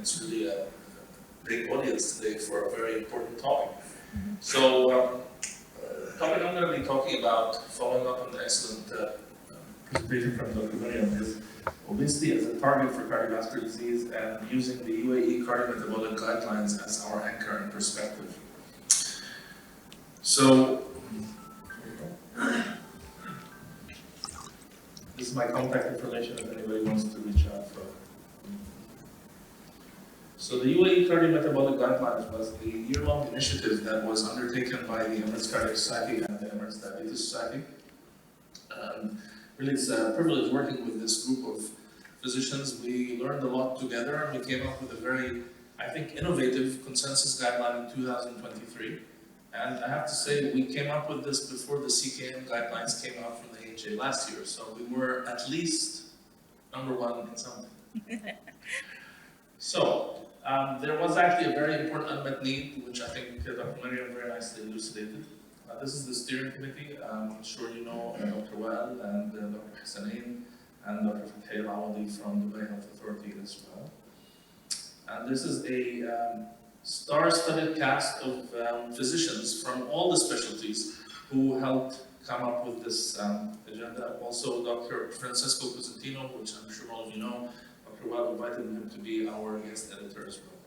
it's really a big audience today for a very important topic. So, the topic I'm going to be talking about, following up on the excellent presentation from Dr. Mariam, is obesity as a target for cardiovascular disease and using the UAE cardiometabolic guidelines as our anchor and perspective. So, this is my contact information if anybody wants to reach out for. So the UAE Cardiometabolic Guidelines was a year-long initiative that was undertaken by the Emirates Cardiac Society and the Emirates Diabetes Society. Really, it's a privilege working with this group of physicians. We learned a lot together, and we came up with a very, I think, innovative consensus guideline in 2023. And I have to say, we came up with this before the CKM guidelines came out from the AHA last year. So we were at least #1 in something. So, there was actually a very important unmet need, which I think Dr. Mariam very nicely elucidated. This is the steering committee. I'm sure you know Dr. Wael and Dr. Hassanin and Dr. Fatih Al-Awadi from Dubai Health Authority as well. And this is a star-studded cast of physicians from all the specialties who helped come up with this agenda. Also, Dr. Francesco Cosentino, which I'm sure all of you know. Dr. Wael invited him to be our guest editor as well.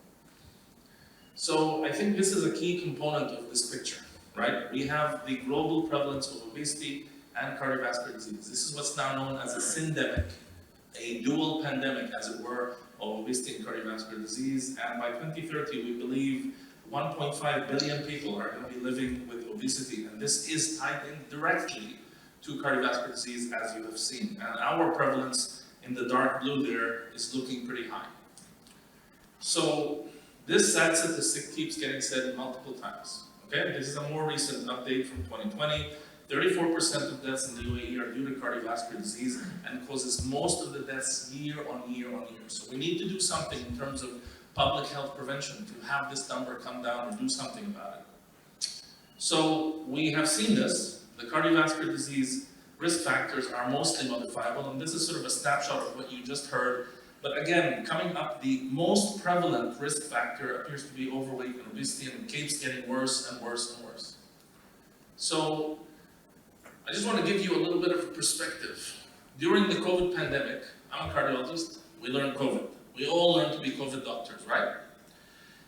So I think this is a key component of this picture, right? We have the global prevalence of obesity and cardiovascular disease. This is what's now known as a syndemic, a dual pandemic, as it were, of obesity and cardiovascular disease. And by 2030, we believe 1.5 billion people are going to be living with obesity. And this is tied in directly to cardiovascular disease, as you have seen. And our prevalence in the dark blue there is looking pretty high. So this sad statistic keeps getting said multiple times. Okay, this is a more recent update from 2020. 34% of deaths in the UAE are due to cardiovascular disease and causes most of the deaths year on year on year. So we need to do something in terms of public health prevention to have this number come down and do something about it. So we have seen this. The cardiovascular disease risk factors are mostly modifiable, and this is sort of a snapshot of what you just heard. But again, coming up, the most prevalent risk factor appears to be overweight and obesity, and it keeps getting worse and worse and worse. So I just want to give you a little bit of a perspective. During the COVID pandemic, I'm a cardiologist, we learned COVID. We all learned to be COVID doctors, right?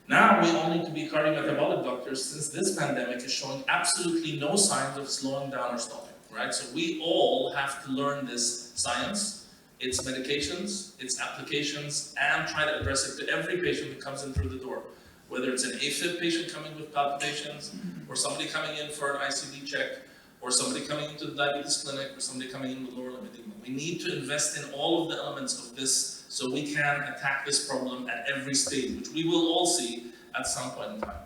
Now we all need to be cardiometabolic doctors since this pandemic is showing absolutely no signs of slowing down or stopping, right? So we all have to learn this science, its medications, its applications, and try to address it to every patient that comes in through the door. Whether it's an AFib patient coming with palpitations, or somebody coming in for an ICD check, or somebody coming into the diabetes clinic, or somebody coming in with lower limb edema. We need to invest in all of the elements of this so we can attack this problem at every stage, which we will all see at some point in time.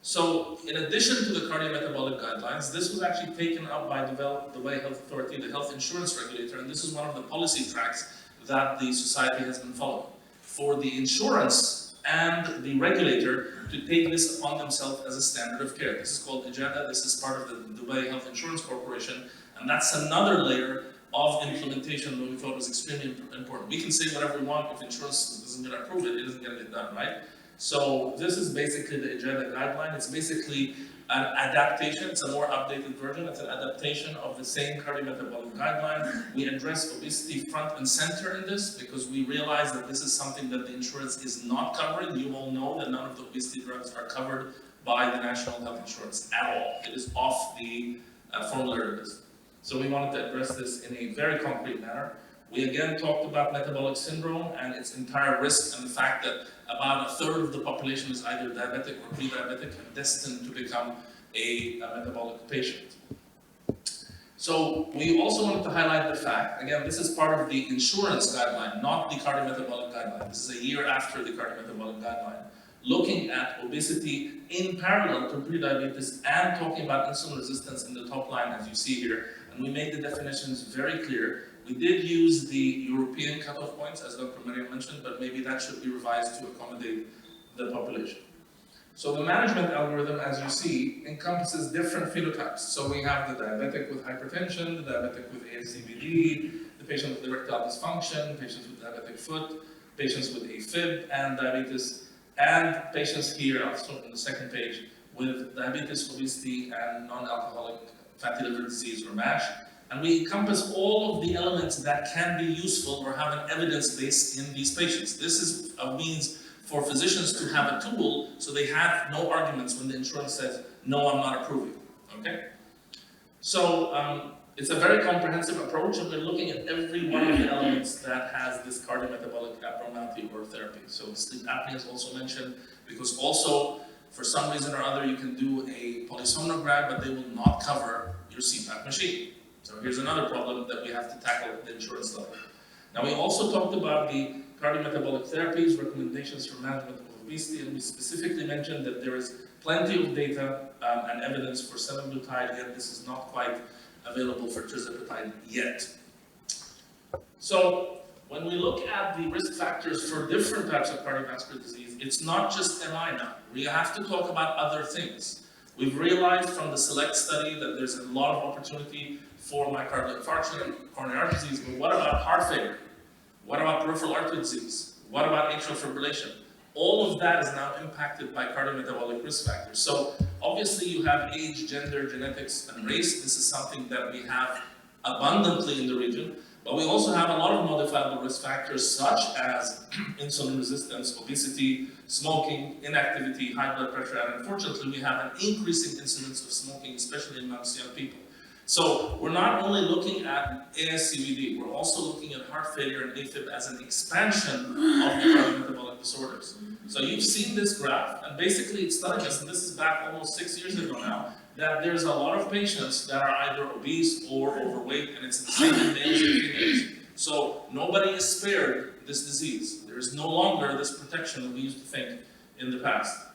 So, in addition to the cardiometabolic guidelines, this was actually taken up by the Dubai Health Authority, the health insurance regulator, and this is one of the policy tracks that the society has been following. For the insurance and the regulator to take this upon themselves as a standard of care. This is called IJADA, this is part of the Dubai Health Insurance Corporation, and that's another layer of implementation that we thought was extremely important. We can say whatever we want, if insurance isn't going to approve it, it isn't going to get done, right? So this is basically the IJADA guideline. It's basically an adaptation, it's a more updated version, it's an adaptation of the same cardiometabolic guideline. We address obesity front and center in this because we realize that this is something that the insurance is not covering. You all know that none of the obesity drugs are covered by the national health insurance at all. It is off the formulary list. So we wanted to address this in a very concrete manner. We again talked about metabolic syndrome and its entire risk and the fact that about 1/3 of the population is either diabetic or pre-diabetic and destined to become a metabolic patient. So we also wanted to highlight the fact, again, this is part of the insurance guideline, not the cardiometabolic guideline. This is a year after the cardiometabolic guideline, looking at obesity in parallel to prediabetes and talking about insulin resistance in the top line, as you see here. And we made the definitions very clear. We did use the European cutoff points, as Dr. Mariam mentioned, but maybe that should be revised to accommodate the population. So the management algorithm, as you see, encompasses different phenotypes. So we have the diabetic with hypertension, the diabetic with ASCVD, the patient with erectile dysfunction, patients with diabetic foot. patients with AFib and diabetes, and patients here, also on the second page, with diabetes, obesity, and non-alcoholic fatty liver disease or MASH. And we encompass all of the elements that can be useful or have an evidence base in these patients. This is a means for physicians to have a tool so they have no arguments when the insurance says, no, I'm not approving, okay? So it's a very comprehensive approach, and we're looking at every one of the elements that has this cardiometabolic abnormality or therapy. So sleep apnea is also mentioned, because also, for some reason or other, you can do a polysomnogram, but they will not cover your CPAP machine. So here's another problem that we have to tackle at the insurance level. Now, we also talked about the cardiometabolic therapies, recommendations for management of obesity, and we specifically mentioned that there is plenty of data and evidence for semaglutide, yet this is not quite available for tirzepatide yet. So when we look at the risk factors for different types of cardiovascular disease, it's not just MI now. We have to talk about other things. We've realized from the SELECT study that there's a lot of opportunity for myocardial infarction and coronary heart disease, but what about heart failure? What about peripheral artery disease? What about atrial fibrillation? All of that is now impacted by cardiometabolic risk factors. So obviously you have age, gender, genetics, and race. This is something that we have abundantly in the region, but we also have a lot of modifiable risk factors such as insulin resistance, obesity, smoking, inactivity, high blood pressure, and unfortunately we have an increasing incidence of smoking, especially amongst young people. So we're not only looking at ASCVD, we're also looking at heart failure and AFib as an expansion of the cardiometabolic disorders. So you've seen this graph, and basically it's telling us, and this is back almost 6 years ago now, that there's a lot of patients that are either obese or overweight, and it's the same in males and females. So nobody is spared this disease. There is no longer this protection that we used to think in the past.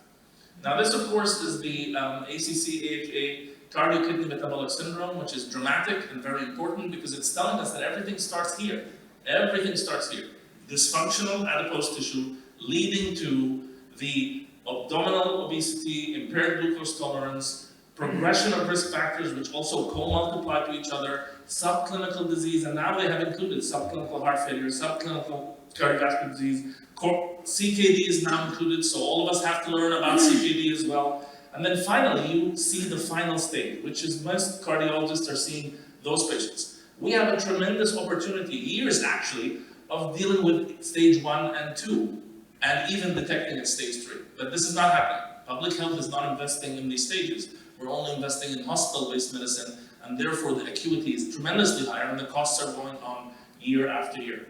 Now this, of course, is the ACC-AHA cardio-kidney metabolic syndrome, which is dramatic and very important because it's telling us that everything starts here. Everything starts here. Dysfunctional adipose tissue leading to the abdominal obesity, impaired glucose tolerance, progression of risk factors which also co-multiply to each other, subclinical disease, and now they have included subclinical heart failure, subclinical cardiovascular disease, CKD is now included, so all of us have to learn about CKD as well. And then finally, you see the final stage, which is most cardiologists are seeing those patients. We have a tremendous opportunity, years actually, of dealing with stage 1 and 2, and even detecting at stage 3. But this is not happening. Public health is not investing in these stages. We're only investing in hospital-based medicine, and therefore the acuity is tremendously higher, and the costs are going on year after year.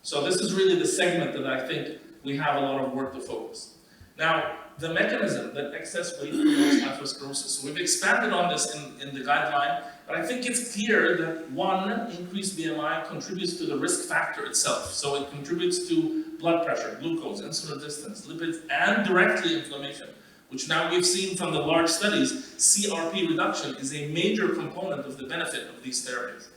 So this is really the segment that I think we have a lot of work to focus. Now, the mechanism that excess weight promotes atherosclerosis. So we've expanded on this in the guideline, but I think it's clear that one, increased BMI contributes to the risk factor itself. So it contributes to blood pressure, glucose, insulin resistance, lipids, and directly inflammation, which now we've seen from the large studies, CRP reduction is a major component of the benefit of these therapies.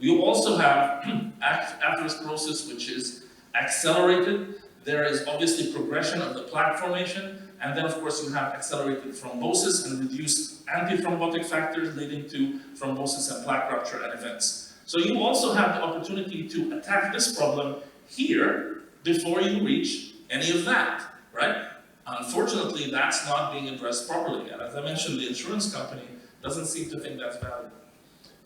We also have atherosclerosis, which is accelerated. There is obviously progression of the plaque formation, and then of course you have accelerated thrombosis and reduced antithrombotic factors leading to thrombosis and plaque rupture and events. So you also have the opportunity to attack this problem here before you reach any of that, right? Unfortunately, that's not being addressed properly, and as I mentioned, the insurance company doesn't seem to think that's valuable.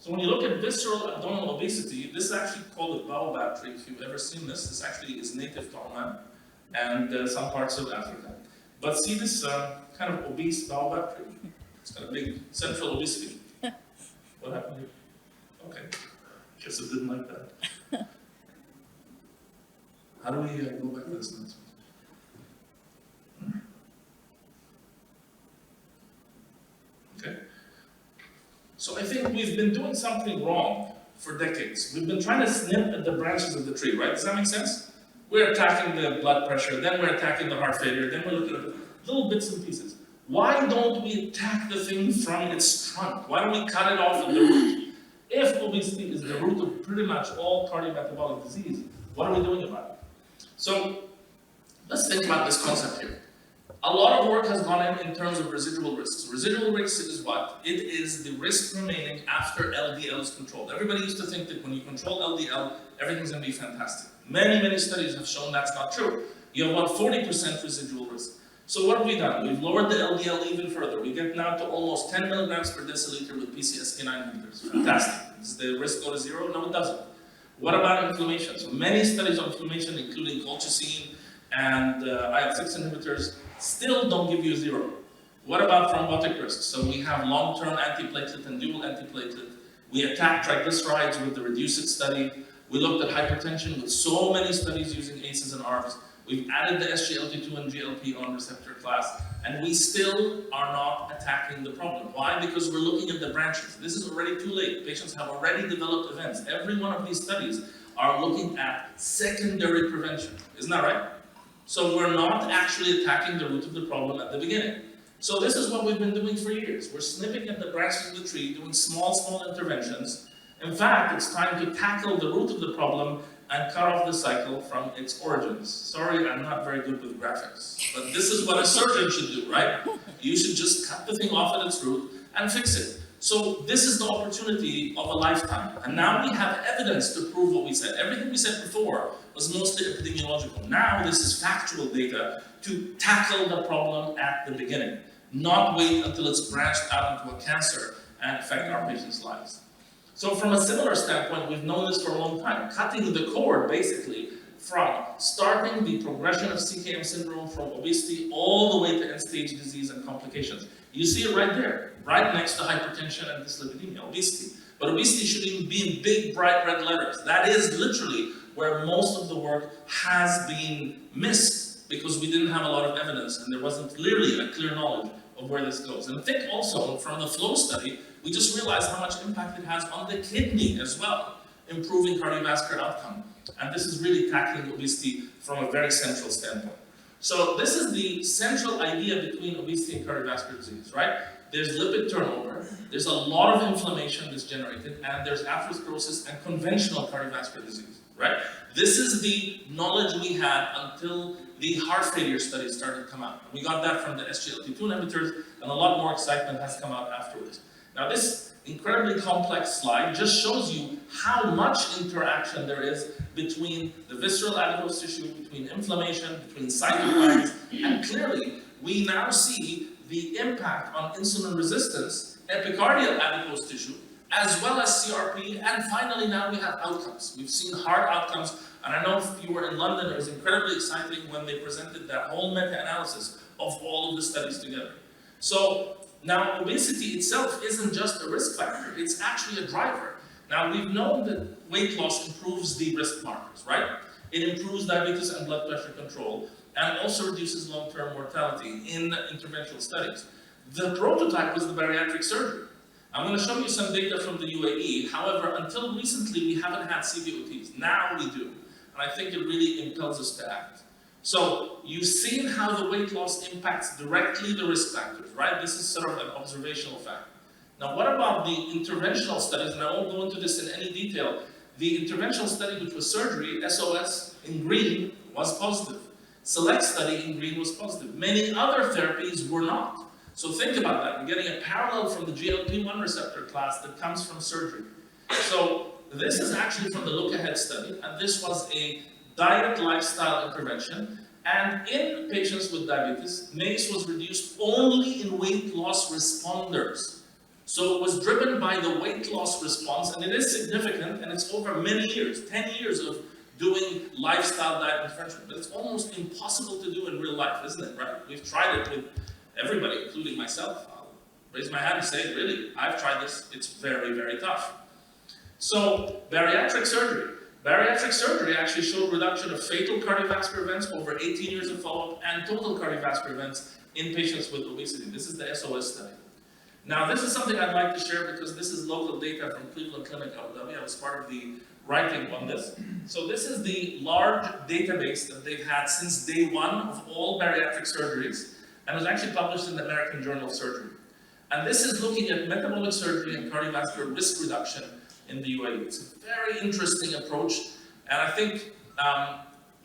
So when you look at visceral abdominal obesity, this is actually called a baobab tree. If you've ever seen this, this actually is native to Oman and some parts of Africa. But see this kind of obese baobab tree? It's got a big central obesity. What happened here? Okay, guess it didn't like that. How do we go back to this announcement? Okay. So I think we've been doing something wrong for decades. We've been trying to snip at the branches of the tree, right? Does that make sense? We're attacking the blood pressure, then we're attacking the heart failure, then we're looking at little bits and pieces. Why don't we attack the thing from its trunk? Why don't we cut it off at the root? If obesity is the root of pretty much all cardiometabolic disease, what are we doing about it? So let's think about this concept here. A lot of work has gone in terms of residual risks. Residual risks is what? It is the risk remaining after LDL is controlled. Everybody used to think that when you control LDL, everything's going to be fantastic. Many studies have shown that's not true. You have about 40% residual risk. So what have we done? We've lowered the LDL even further. We get now to almost 10 milligrams per deciliter with PCSK9 inhibitors. Fantastic. Does the risk go to zero? No, it doesn't. What about inflammation? So many studies on inflammation, including colchicine and IL-6 inhibitors, still don't give you zero. What about thrombotic risk? So we have long-term antiplatelet and dual antiplatelet. We attacked triglycerides with the REDUCE-IT study. We looked at hypertension with so many studies using ACEs and ARBs. We've added the SGLT2 and GLP-1 receptor class, and we still are not attacking the problem. Why? Because we're looking at the branches. This is already too late. Patients have already developed events. Every one of these studies are looking at secondary prevention. Isn't that right? So we're not actually attacking the root of the problem at the beginning. So this is what we've been doing for years. We're snipping at the branches of the tree, doing small interventions. In fact, it's time to tackle the root of the problem and cut off the cycle from its origins. Sorry, I'm not very good with graphics, but this is what a surgeon should do, right? You should just cut the thing off at its root and fix it. So this is the opportunity of a lifetime. And now we have evidence to prove what we said. Everything we said before was mostly epidemiological. Now this is factual data to tackle the problem at the beginning, not wait until it's branched out into a cancer and affect our patients' lives. So from a similar standpoint, we've known this for a long time, cutting the cord basically from starting the progression of CKM syndrome from obesity all the way to end-stage disease and complications. You see it right there, right next to hypertension and dyslipidemia, obesity. But obesity should even be in big, bright red letters. That is literally where most of the work has been missed because we didn't have a lot of evidence and there wasn't clearly a clear knowledge of where this goes. And I think also from the FLOW study, we just realized how much impact it has on the kidney as well, improving cardiovascular outcome. And this is really tackling obesity from a very central standpoint. So this is the central idea between obesity and cardiovascular disease, right? There's lipid turnover, there's a lot of inflammation that's generated, and there's atherosclerosis and conventional cardiovascular disease, right? This is the knowledge we had until the heart failure studies started to come out. We got that from the SGLT2 inhibitors, and a lot more excitement has come out afterwards. Now this incredibly complex slide just shows you how much interaction there is between the visceral adipose tissue, between inflammation, between cytokines, and clearly we now see the impact on insulin resistance, epicardial adipose tissue, as well as CRP, and finally now we have outcomes. We've seen heart outcomes, and I know if you were in London, it was incredibly exciting when they presented that whole meta-analysis of all of the studies together. So now obesity itself isn't just a risk factor, it's actually a driver. Now we've known that weight loss improves the risk markers, right? It improves diabetes and blood pressure control, and also reduces long-term mortality in interventional studies. The prototype was the bariatric surgery. I'm going to show you some data from the UAE. However, until recently, we haven't had CVOTs. Now we do. And I think it really impels us to act. So you've seen how the weight loss impacts directly the risk factors, right? This is sort of an observational fact. Now, what about the interventional studies? And I won't go into this in any detail. The interventional study, which was surgery, SOS in green, was positive. SELECT study in green was positive. Many other therapies were not. So think about that. We're getting a parallel from the GLP-1 receptor class that comes from surgery. So this is actually from the Look Ahead study, and this was a diet lifestyle intervention. And in patients with diabetes, MACE was reduced only in weight loss responders. So it was driven by the weight loss response, and it is significant, and it's over many years, 10 years of doing lifestyle diet intervention. But it's almost impossible to do in real life, isn't it, right? We've tried it with everybody, including myself. I'll raise my hand and say, really, I've tried this. It's very tough. So bariatric surgery. Bariatric surgery actually showed reduction of fatal cardiovascular events over 18 years of follow-up and total cardiovascular events in patients with obesity. This is the SOS study. Now, this is something I'd like to share because this is local data from Cleveland Clinic, Abu Dhabi. I was part of the writing on this. So this is the large database that they've had since day one of all bariatric surgeries, and it was actually published in the American Journal of Surgery. And this is looking at metabolic surgery and cardiovascular risk reduction in the UAE. It's a very interesting approach, and I think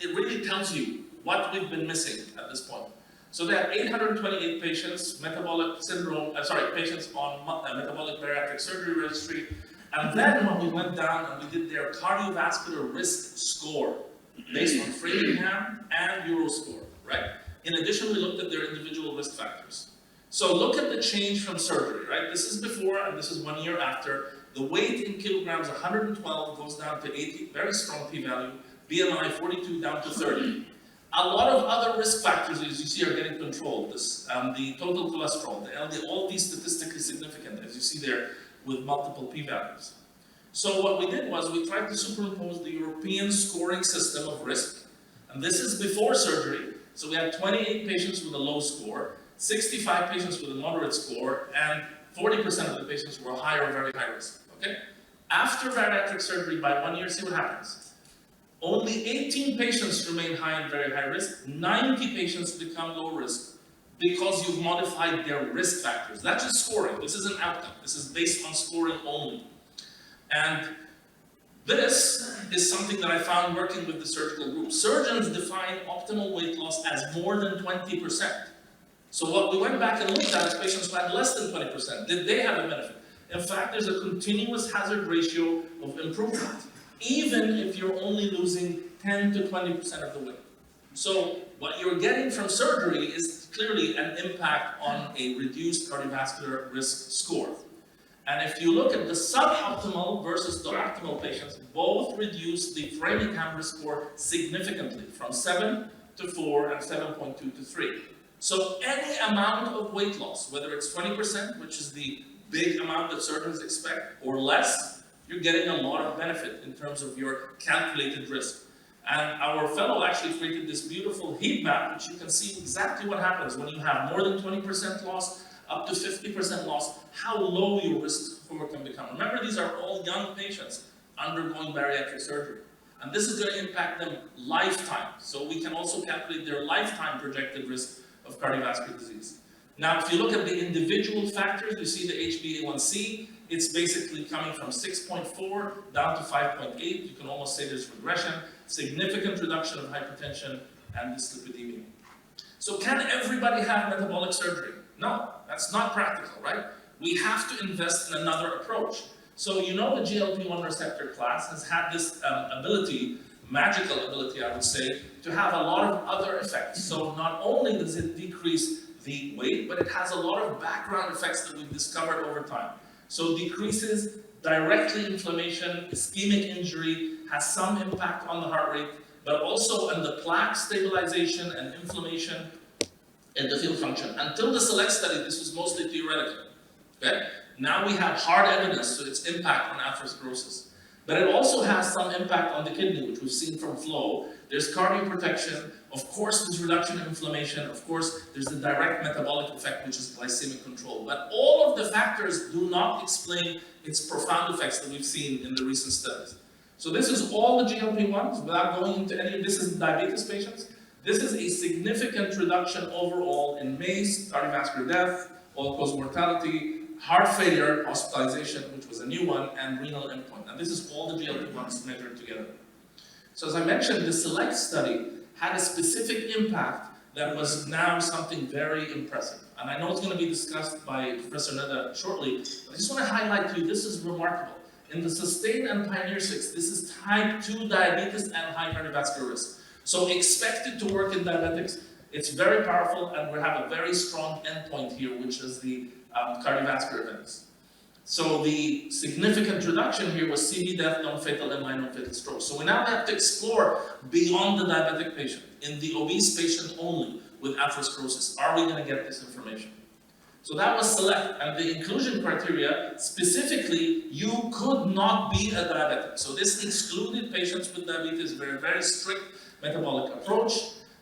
it really tells you what we've been missing at this point. So they had 828 patients, patients on metabolic bariatric surgery registry, and then when we went down and we did their cardiovascular risk score, based on Framingham and Euroscore, right? In addition, we looked at their individual risk factors. So look at the change from surgery, right? This is before and this is 1 year after. The weight in kilograms, 112 goes down to 80, very strong p-value. BMI 42 down to 30. A lot of other risk factors, as you see, are getting controlled. The total cholesterol, the LDL, all these statistically significant, as you see there, with multiple p-values. So what we did was we tried to superimpose the European scoring system of risk. And this is before surgery. So we had 28 patients with a low score, 65 patients with a moderate score, and 40% of the patients were high or very high risk. Okay? After bariatric surgery, by 1 year, see what happens. Only 18 patients remain high and very high risk. 90 patients become low risk because you've modified their risk factors. That's just scoring. This is an outcome. This is based on scoring only. And this is something that I found working with the surgical group. Surgeons define optimal weight loss as more than 20%. So what we went back and looked at is patients who had less than 20%. Did they have a benefit? In fact, there's a continuous hazard ratio of improvement, even if you're only losing 10 to 20% of the weight. So what you're getting from surgery is clearly an impact on a reduced cardiovascular risk score. And if you look at the suboptimal versus the optimal patients, both reduce the Framingham risk score significantly, from 7 to 4 and 7.2 to 3. So any amount of weight loss, whether it's 20%, which is the big amount that surgeons expect, or less, you're getting a lot of benefit in terms of your calculated risk. And our fellow actually created this beautiful heat map, which you can see exactly what happens when you have more than 20% loss, up to 50% loss, how low your risk score can become. Remember, these are all young patients undergoing bariatric surgery. And this is going to impact them lifetime. So we can also calculate their lifetime projected risk of cardiovascular disease. Now, if you look at the individual factors, you see the HbA1c, it's basically coming from 6.4 down to 5.8. You can almost say there's regression, significant reduction of hypertension and dyslipidemia. So can everybody have metabolic surgery? No, that's not practical, right? We have to invest in another approach. So you know the GLP-1 receptor class has had this ability, magical ability I would say, to have a lot of other effects. So not only does it decrease the weight, but it has a lot of background effects that we've discovered over time. So decreases directly inflammation, ischemic injury, has some impact on the heart rate, but also on the plaque stabilization and inflammation endothelial function. Until the SELECT study, this was mostly theoretical. Okay? Now we have hard evidence to its impact on atherosclerosis. But it also has some impact on the kidney, which we've seen from flow. There's cardioprotection. Of course, there's reduction in inflammation. Of course, there's the direct metabolic effect, which is glycemic control. But all of the factors do not explain its profound effects that we've seen in the recent studies. So this is all the GLP-1s, without going into any of this is diabetes patients. This is a significant reduction overall in MACE, cardiovascular death, all-cause mortality, heart failure, hospitalization, which was a new one, and renal endpoint. And this is all the GLP-1s measured together. So as I mentioned, the SELECT study had a specific impact that was now something very impressive. And I know it's going to be discussed by Professor Neda shortly, but I just want to highlight to you, this is remarkable. In the SUSTAIN and PIONEER 6, this is type 2 diabetes and high cardiovascular risk. So expect it to work in diabetics. It's very powerful, and we have a very strong endpoint here, which is the cardiovascular events. So the significant reduction here was CV death, non-fatal MI, non-fatal stroke. So we now have to explore beyond the diabetic patient, in the obese patient only with atherosclerosis. Are we going to get this information? So that was SELECT, and the inclusion criteria, specifically, you could not be a diabetic. So this excluded patients with diabetes, very strict metabolic approach.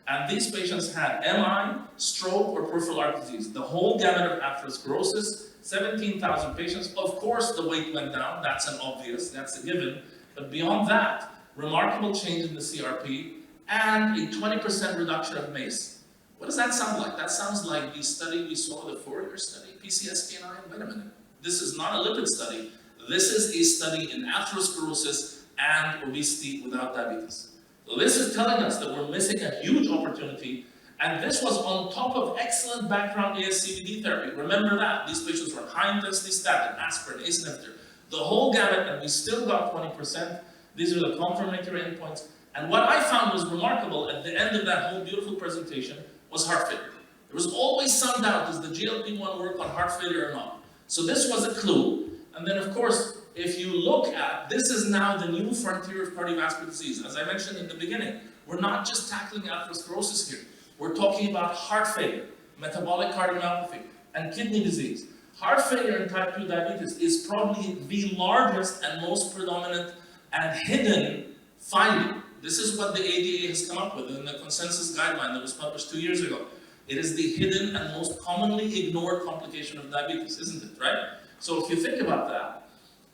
And these patients had MI, stroke, or peripheral artery disease. The whole gamut of atherosclerosis, 17,000 patients. Of course, the weight went down. That's an obvious, that's a given. But beyond that, remarkable change in the CRP and a 20% reduction of MACE. What does that sound like? That sounds like the study we saw, the Fourier study, PCSK9. Wait a minute. This is not a lipid study. This is a study in atherosclerosis and obesity without diabetes. So this is telling us that we're missing a huge opportunity, and this was on top of excellent background ASCVD therapy. Remember that. These patients were high-intensity statin, aspirin, ACE inhibitor, the whole gamut, and we still got 20%. These are the confirmatory endpoints, And what I found was remarkable at the end of that whole beautiful presentation was heart failure. There was always some doubt, does the GLP-1 work on heart failure or not? So this was a clue. And then of course, if you look at, this is now the new frontier of cardiovascular disease. As I mentioned in the beginning, we're not just tackling atherosclerosis here. We're talking about heart failure, metabolic cardiomyopathy, and kidney disease. Heart failure and type 2 diabetes is probably the largest and most predominant and hidden finding. This is what the ADA has come up with in the consensus guideline that was published 2 years ago. It is the hidden and most commonly ignored complication of diabetes, isn't it, right? So if you think about that,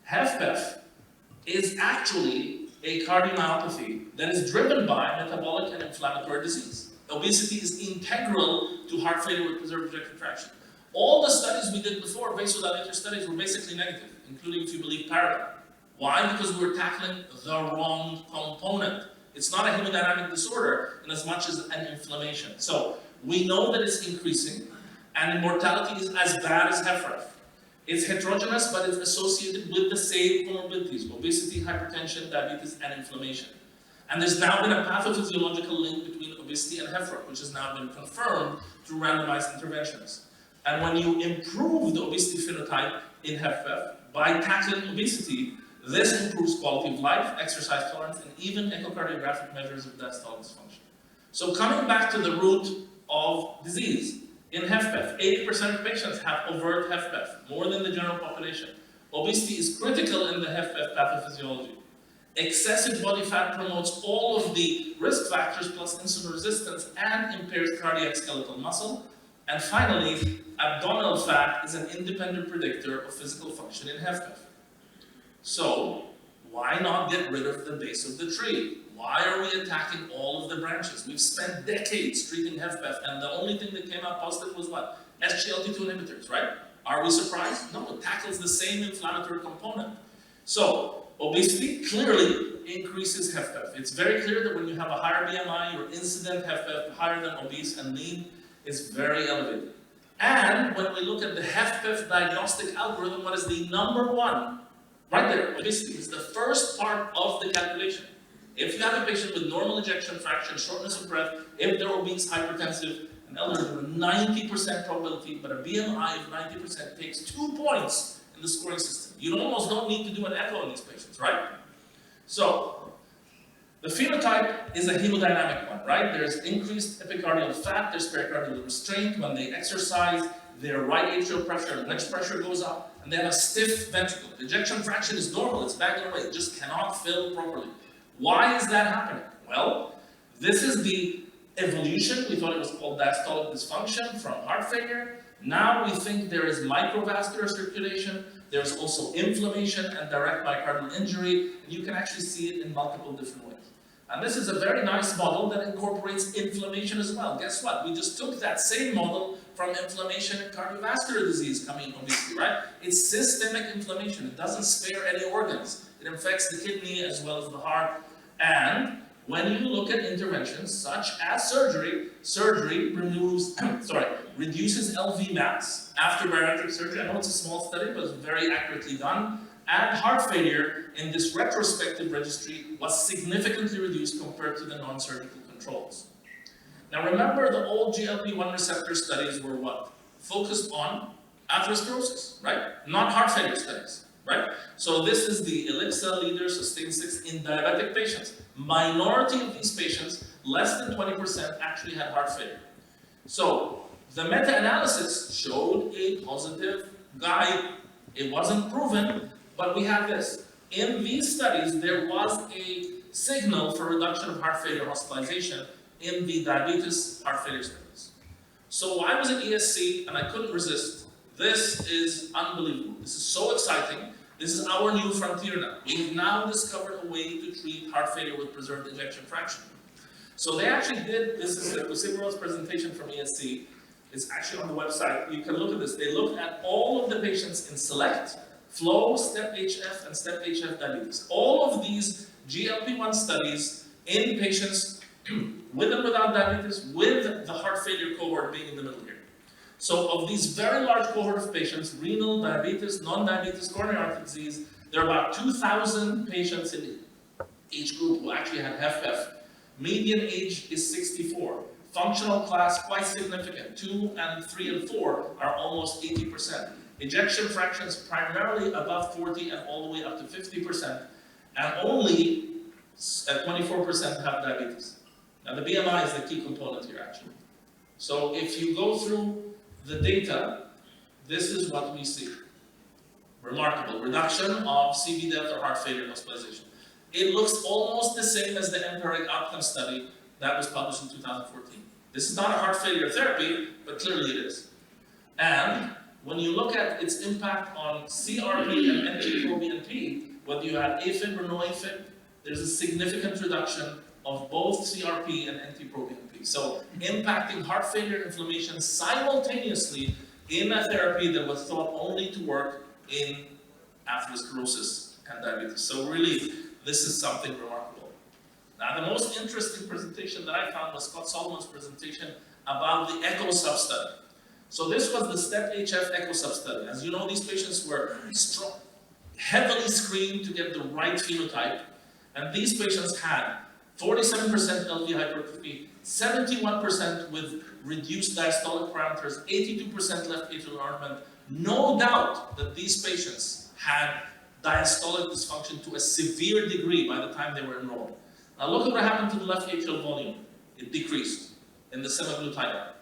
HFpEF is actually a cardiomyopathy that is driven by metabolic and inflammatory disease. Obesity is integral to heart failure with preserved ejection fraction. All the studies we did before, vasodilator studies, were basically negative, including if you believe Paradigm. Why? Because we're tackling the wrong component. It's not a hemodynamic disorder in as much as an inflammation. So we know that it's increasing, and mortality is as bad as HFrEF. It's heterogeneous, but it's associated with the same comorbidities: obesity, hypertension, diabetes, and inflammation. And there's now been a pathophysiological link between obesity and HFrEF, which has now been confirmed through randomized interventions. And when you improve the obesity phenotype in HFpEF by tackling obesity, this improves quality of life, exercise tolerance, and even echocardiographic measures of diastolic dysfunction. So coming back to the root of disease, in HFpEF, 80% of patients have overt HFpEF, more than the general population. Obesity is critical in the HFpEF pathophysiology. Excessive body fat promotes all of the risk factors plus insulin resistance and impairs cardiac skeletal muscle. And finally, abdominal fat is an independent predictor of physical function in HFpEF. So, why not get rid of the base of the tree? Why are we attacking all of the branches? We've spent decades treating HFpEF, and the only thing that came out positive was what? SGLT2 inhibitors, right? Are we surprised? No, it tackles the same inflammatory component. So, obesity clearly increases HFpEF. It's very clear that when you have a higher BMI, your incident HFpEF higher than obese and lean is very elevated. And when we look at the HFpEF diagnostic algorithm, what is the number one? Right there, obesity is the first part of the calculation. If you have a patient with normal ejection fraction, shortness of breath, if they're obese, hypertensive, and elderly, with a 90% probability, but a BMI of 90% takes 2 points in the scoring system. You almost don't need to do an echo on these patients, right? So, the phenotype is a hemodynamic one, right? There's increased epicardial fat, there's pericardial restraint. When they exercise, their right atrial pressure and left pressure goes up, and they have a stiff ventricle. The ejection fraction is normal, it's banging away, it just cannot fill properly. Why is that happening? Well, this is the evolution. We thought it was called diastolic dysfunction from heart failure. Now we think there is microvascular circulation, there's also inflammation and direct myocardial injury, and you can actually see it in multiple different ways. And this is a very nice model that incorporates inflammation as well. Guess what? We just took that same model from inflammation and cardiovascular disease coming in obesity, right? It's systemic inflammation. It doesn't spare any organs. It infects the kidney as well as the heart. And when you look at interventions such as surgery, reduces LV mass after bariatric surgery. I know it's a small study, but it's very accurately done. And heart failure in this retrospective registry was significantly reduced compared to the non-surgical controls. Now remember, the old GLP-1 receptor studies were what? Focused on atherosclerosis, right? Not heart failure studies, right? So this is the ELIXA leader sustain 6 in diabetic patients. Minority of these patients, less than 20%, actually had heart failure. So the meta-analysis showed a positive guide. It wasn't proven, but we have this. In these studies, there was a signal for reduction of heart failure hospitalization in the diabetes heart failure studies. So why was it ESC? And I couldn't resist. This is unbelievable. This is so exciting. This is our new frontier now. We've now discovered a way to treat heart failure with preserved ejection fraction. So they actually did, this is Sabbour's presentation from ESC. It's actually on the website. You can look at this. They looked at all of the patients in SELECT, FLOW, STEP-HF, and STEP-HF diabetes. All of these GLP-1 studies in patients with and without diabetes, with the heart failure cohort being in the middle here. So of these very large cohort of patients, renal, diabetes, non-diabetes, coronary artery disease, there are about 2,000 patients age group who actually had HFpEF. Median age is 64. Functional class quite significant. 2 and 3 and 4 are almost 80%. Ejection fractions primarily above 40 and all the way up to 50%. And only 24% have diabetes. Now the BMI is the key component here actually. So if you go through the data, this is what we see. Remarkable reduction of CV death or heart failure hospitalization. It looks almost the same as the empiric outcome study that was published in 2014. This is not a heart failure therapy, but clearly it is. And when you look at its impact on CRP and NT-proBNP, whether you have AFib or no AFib, there's a significant reduction of both CRP and NT-proBNP. So impacting heart failure and inflammation simultaneously in a therapy that was thought only to work in atherosclerosis and diabetes. So really, this is something remarkable. Now, the most interesting presentation that I found was Scott Solomon's presentation about the ECHO sub-study. So this was the STEP-HF ECHO sub-study. As you know, these patients were heavily screened to get the right phenotype, and these patients had 47% LV hypertrophy, 71% with reduced diastolic parameters, 82% left atrial enlargement. No doubt that these patients had diastolic dysfunction to a severe degree by the time they were enrolled. Now look at what happened to the left atrial volume. It decreased in the semaglutide arm.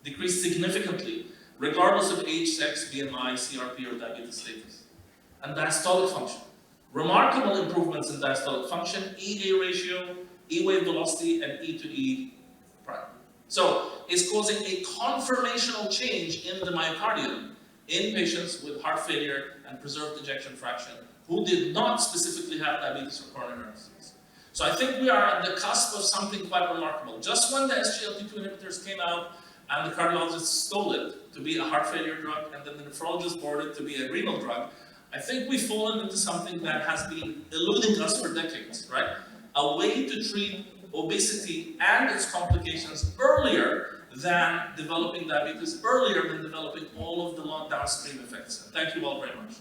Decreased significantly, regardless of age, sex, BMI, CRP, or diabetes status. And diastolic function. Remarkable improvements in diastolic function, EA ratio, E-wave velocity, and E to E prime. So it's causing a conformational change in the myocardium in patients with heart failure and preserved ejection fraction who did not specifically have diabetes or coronary disease. So I think we are at the cusp of something quite remarkable. Just when the SGLT2 inhibitors came out and the cardiologists stole it to be a heart failure drug, and then the nephrologist bought it to be a renal drug, I think we've fallen into something that has been eluding us for decades, right? A way to treat obesity and its complications earlier than developing diabetes, earlier than developing all of the long downstream effects. Thank you all very much.